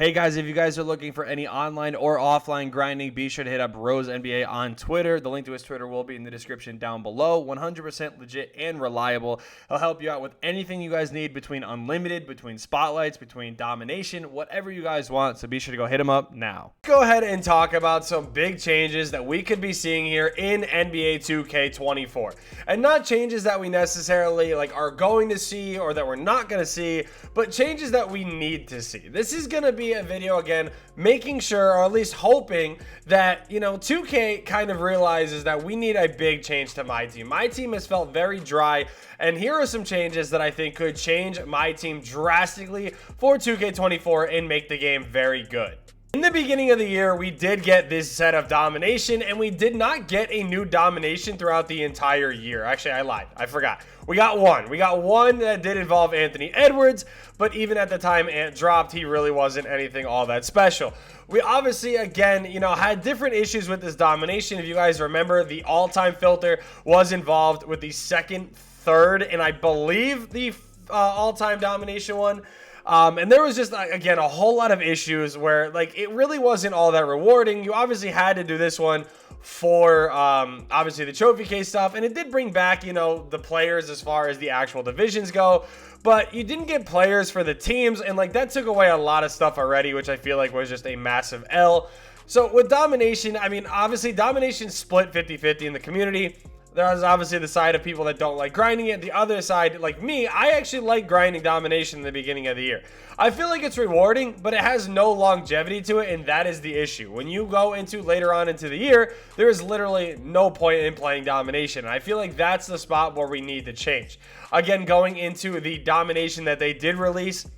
Hey guys, if you guys are looking for any online or offline grinding, be sure to hit up Rose NBA on Twitter. The link to his Twitter will be in the description down below. 100% legit and reliable. He'll help you out with anything you guys need between Unlimited, between Spotlights, between Domination, whatever you guys want. So be sure to go hit him up now. Go ahead and talk about some big changes that we could be seeing here in NBA 2K24. And not changes that we necessarily are going to see or that we're not going to see, but changes that we need to see. This is going to be a video again making sure, or at least hoping, that 2K kind of realizes that we need a big change to my team. My team has felt very dry, and here are some changes that I think could change my team drastically for 2K24 and make the game very good. In the beginning of the year, we did get this set of Domination, and we did not get a new Domination throughout the entire year. Actually, I lied. I forgot. We got one. We got one that did involve Anthony Edwards, but even at the time Ant dropped, he really wasn't anything all that special. We obviously, again, had different issues with this Domination. If you guys remember, the all-time filter was involved with the second, third, and I believe the all-time Domination one. And there was just, again, a whole lot of issues where, it really wasn't all that rewarding. You obviously had to do this one for, obviously, the trophy case stuff. And it did bring back, the players as far as the actual divisions go. But you didn't get players for the teams. And, that took away a lot of stuff already, which I feel like was just a massive L. So, with Domination, I mean, obviously, Domination split 50-50 in the community. There's obviously the side of people that don't like grinding it. The other side, like me, I actually like grinding Domination in the beginning of the year. I feel like it's rewarding, but it has no longevity to it, and that is the issue. When you go into later on into the year, there is literally no point in playing Domination. And I feel like that's the spot where we need to change. Again, going into the Domination that they did release,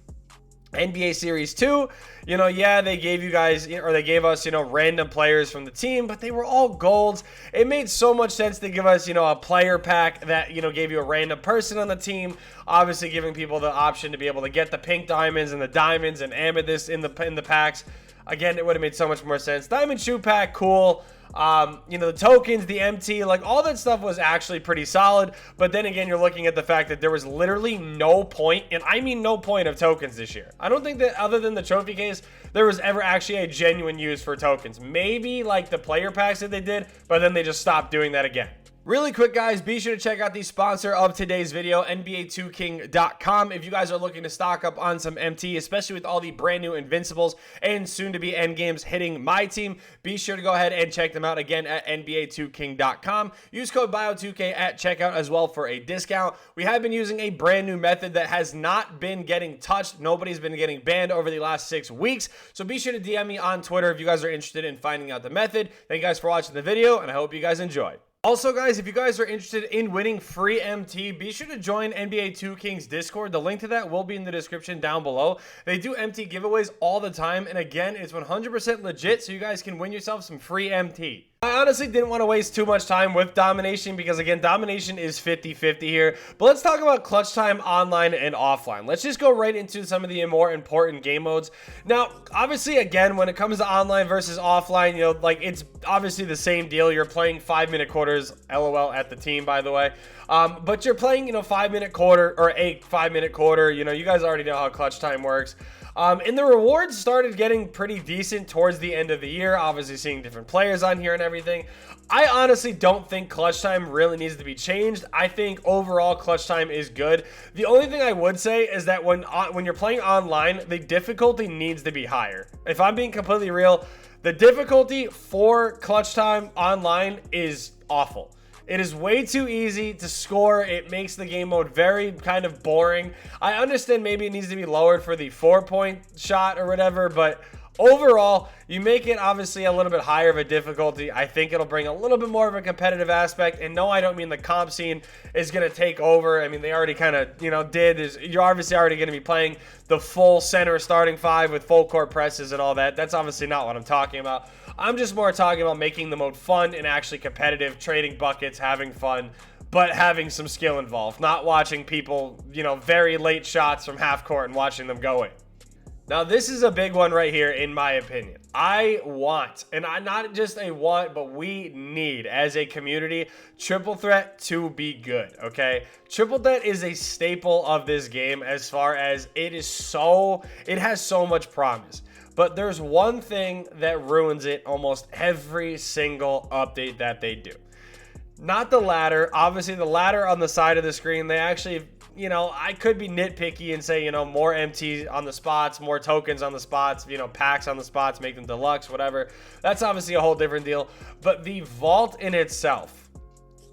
NBA Series 2, yeah, they gave you guys, or they gave us, random players from the team, but they were all golds. It made so much sense to give us, a player pack that, gave you a random person on the team, obviously giving people the option to be able to get the pink diamonds and the diamonds and amethyst in the packs. Again, it would have made so much more sense. Diamond shoe pack, cool. The tokens, the MT, all that stuff was actually pretty solid. But then again, you're looking at the fact that there was literally no point, and I mean no point, of tokens this year. I don't think that other than the trophy case, there was ever actually a genuine use for tokens. Maybe the player packs that they did, but then they just stopped doing that again. Really quick, guys, be sure to check out the sponsor of today's video, NBA2King.com. If you guys are looking to stock up on some MT, especially with all the brand new Invincibles and soon-to-be endgames hitting my team, be sure to go ahead and check them out again at NBA2King.com. Use code BIO2K at checkout as well for a discount. We have been using a brand new method that has not been getting touched. Nobody's been getting banned over the last 6 weeks. So be sure to DM me on Twitter if you guys are interested in finding out the method. Thank you guys for watching the video, and I hope you guys enjoy. Also, guys, if you guys are interested in winning free MT, be sure to join NBA 2 King's Discord. The link to that will be in the description down below. They do MT giveaways all the time, and again, it's 100% legit, so you guys can win yourself some free MT. I honestly didn't want to waste too much time with Domination because, again, Domination is 50-50 here. But let's talk about clutch time online and offline. Let's just go right into some of the more important game modes. Now, obviously, again, when it comes to online versus offline, it's obviously the same deal. You're playing 5-minute quarters, LOL at the team, by the way. But you're playing, 5-minute quarter or a 5-minute quarter. You guys already know how clutch time works. And the rewards started getting pretty decent towards the end of the year, obviously seeing different players on here and everything. I honestly don't think clutch time really needs to be changed. I think overall clutch time is good. The only thing I would say is that when you're playing online, the difficulty needs to be higher. If I'm being completely real, the difficulty for clutch time online is awful. It is way too easy to score. It makes the game mode very kind of boring. I understand maybe it needs to be lowered for the 4-point shot or whatever, but overall, you make it obviously a little bit higher of a difficulty. I think it'll bring a little bit more of a competitive aspect. And no, I don't mean the comp scene is going to take over. I mean, they already kind of, did. You're obviously already going to be playing the full center starting five with full court presses and all that. That's obviously not what I'm talking about. I'm just more talking about making the mode fun and actually competitive, trading buckets, having fun, but having some skill involved. Not watching people, very late shots from half court and watching them go in. Now, this is a big one right here, in my opinion. I want, and I not just a want, but we need, as a community, triple threat to be good, okay? Triple threat is a staple of this game as far as it has so much promise. But there's one thing that ruins it almost every single update that they do. Not the ladder. Obviously, the ladder on the side of the screen, they actually, you know, I could be nitpicky and say, you know, more MT on the spots, more tokens on the spots, you know, packs on the spots, make them deluxe, whatever. That's obviously a whole different deal. But the vault in itself,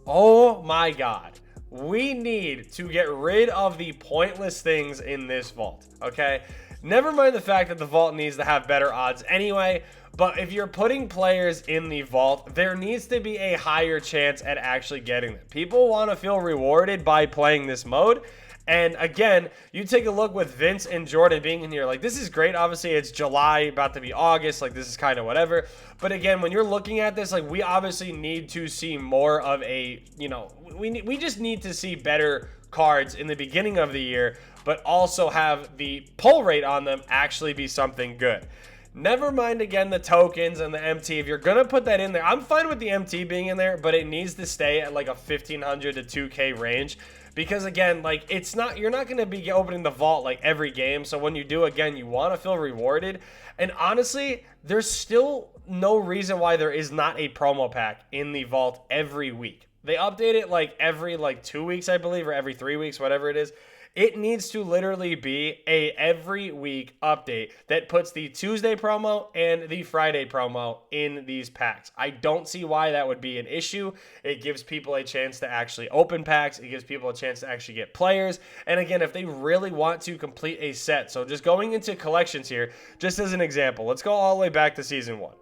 oh my God. We need to get rid of the pointless things in this vault, okay? Never mind the fact that the vault needs to have better odds anyway, but if you're putting players in the vault, there needs to be a higher chance at actually getting them. People want to feel rewarded by playing this mode. And again, you take a look with Vince and Jordan being in here. Like, this is great. Obviously, it's July, about to be August. Like, this is kind of whatever. But again, when you're looking at this, like, we obviously need to see more of a, you know, we just need to see better cards in the beginning of the year, but also have the pull rate on them actually be something good. Never mind, again, the tokens and the MT. If you're going to put that in there, I'm fine with the MT being in there, but it needs to stay at like a 1,500 to 2K range. Because again, like, it's not, you're not going to be opening the vault like every game. So when you do, again, you want to feel rewarded. And honestly, there's still no reason why there is not a promo pack in the vault every week. They update it like every 2 weeks, I believe, or every 3 weeks, whatever it is. It needs to literally be a every week update that puts the Tuesday promo and the Friday promo in these packs. I don't see why that would be an issue. It gives people a chance to actually open packs. It gives people a chance to actually get players. And again, if they really want to complete a set, so just going into collections here, just as an example, let's go all the way back to Season 1.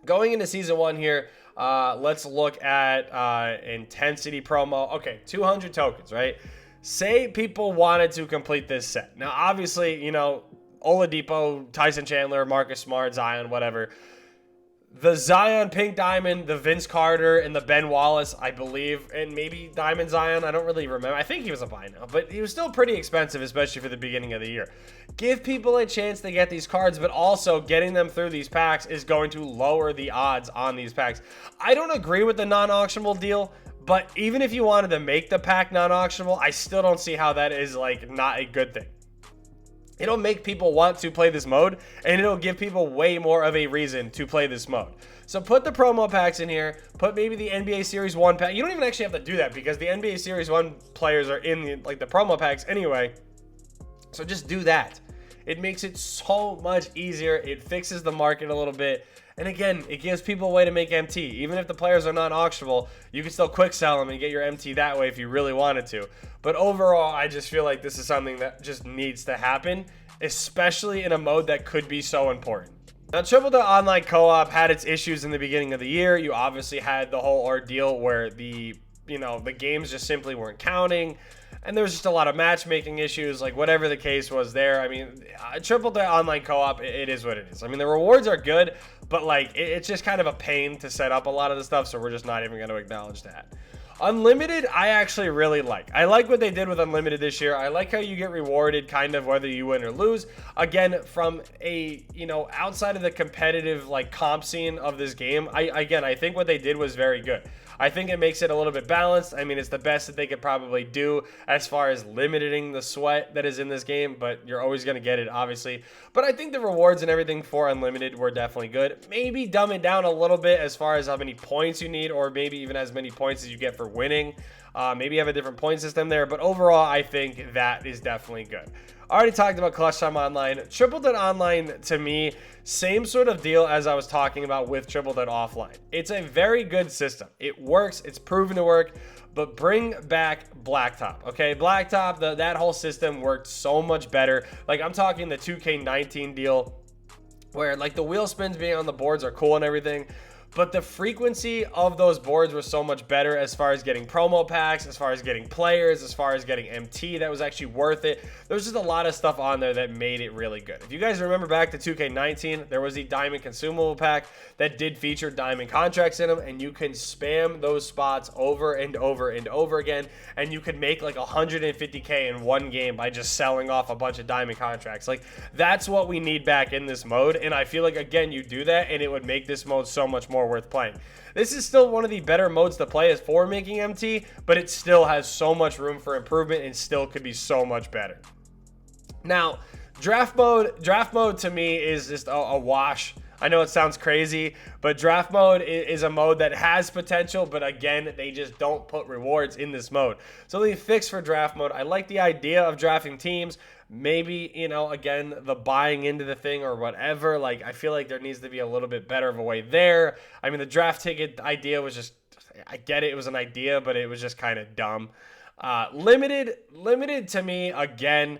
Going into Season 1 here, let's look at Intensity promo. Okay, 200 tokens, right? Say people wanted to complete this set. Now, obviously, you know, Oladipo, Tyson Chandler, Marcus Smart, Zion, whatever. The Zion Pink Diamond, the Vince Carter, and the Ben Wallace, I believe, and maybe Diamond Zion. I don't really remember. I think he was a buy now, but he was still pretty expensive, especially for the beginning of the year. Give people a chance to get these cards, but also getting them through these packs is going to lower the odds on these packs. I don't agree with the non-auctionable deal. But even if you wanted to make the pack non-auctionable, I still don't see how that is, like, not a good thing. It'll make people want to play this mode, and it'll give people way more of a reason to play this mode. So put the promo packs in here. Put maybe the NBA Series 1 pack. You don't even actually have to do that because the NBA Series 1 players are in the promo packs anyway. So just do that. It makes it so much easier. It fixes the market a little bit. And again, it gives people a way to make MT. Even if the players are non-auctionable, you can still quick sell them and get your MT that way if you really wanted to. But overall, I just feel like this is something that just needs to happen, especially in a mode that could be so important. Now, Triple Online Co-op had its issues in the beginning of the year. You obviously had the whole ordeal where the games just simply weren't counting. And there was just a lot of matchmaking issues, like whatever the case was there. I mean, Triple Online Co-op, it is what it is. I mean, the rewards are good, but like it's just kind of a pain to set up a lot of the stuff, so we're just not even going to acknowledge that. Unlimited, I actually really like. I like what they did with Unlimited this year. I like how you get rewarded kind of whether you win or lose. Again, from a, outside of the competitive like comp scene of this game, I think what they did was very good. I think it makes it a little bit balanced. I mean, it's the best that they could probably do as far as limiting the sweat that is in this game, but you're always going to get it, obviously. But I think the rewards and everything for Unlimited were definitely good. Maybe dumb it down a little bit as far as how many points you need, or maybe even as many points as you get for winning. Maybe have a different point system there, but overall, I think that is definitely good. I already talked about Clutch Time Online. Triple Dead Online, to me, same sort of deal as I was talking about with Triple Dead Offline. It's a very good system. It works. It's proven to work. But bring back Blacktop, okay? Blacktop, that whole system worked so much better. Like, I'm talking the 2K19 deal where, like, the wheel spins being on the boards are cool and everything. But the frequency of those boards was so much better as far as getting promo packs, as far as getting players, as far as getting MT that was actually worth it. There was just a lot of stuff on there that made it really good. If you guys remember back to 2K19, there was the Diamond Consumable Pack that did feature Diamond contracts in them, and you can spam those spots over and over and over again, and you could make like 150K in one game by just selling off a bunch of Diamond contracts. Like, that's what we need back in this mode, and I feel like, again, you do that, and it would make this mode so much more worth playing. This is still one of the better modes to play as for making MT, but it still has so much room for improvement and still could be so much better. Now, Draft mode to me is just a wash. I know it sounds crazy, but draft mode is a mode that has potential, but again, they just don't put rewards in this mode. So they fix for draft mode. I like the idea of drafting teams. Maybe, you know, again, the buying into the thing or whatever. Like, I feel like there needs to be a little bit better of a way there. I mean, the draft ticket idea was just, I get it. It was an idea, but it was just kind of dumb. Limited to me, again,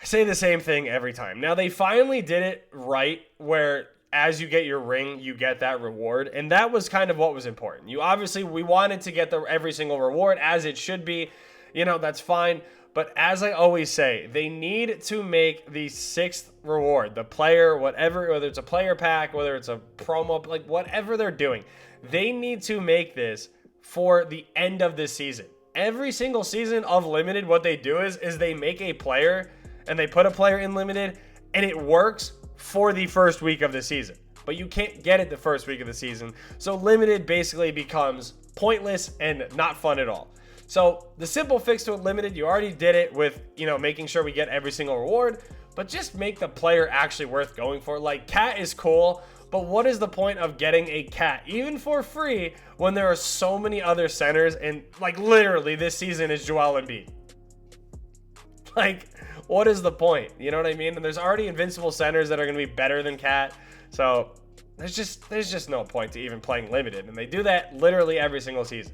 I say the same thing every time. Now, they finally did it right where as you get your ring, you get that reward. And that was kind of what was important. We wanted to get every single reward as it should be. You know, that's fine. But as I always say, they need to make the 6th reward, the player, whatever, whether it's a player pack, whether it's a promo, like whatever they're doing, they need to make this for the end of this season. Every single season of Limited, what they do is they make a player and they put a player in Limited and it works for the first week of the season. But you can't get it the first week of the season. So Limited basically becomes pointless and not fun at all. So the simple fix to it, Limited, you already did it with, you know, making sure we get every single reward, but just make the player actually worth going for. Like, Cat is cool, but what is the point of getting a Cat, even for free, when there are so many other centers and, like, literally this season is Joel Embiid? Like, what is the point? You know what I mean? And there's already invincible centers that are going to be better than Cat, so there's just no point to even playing Limited, and they do that literally every single season.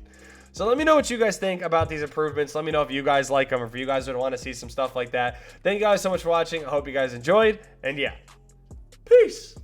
So let me know what you guys think about these improvements. Let me know if you guys like them or if you guys would want to see some stuff like that. Thank you guys so much for watching. I hope you guys enjoyed. And yeah, peace.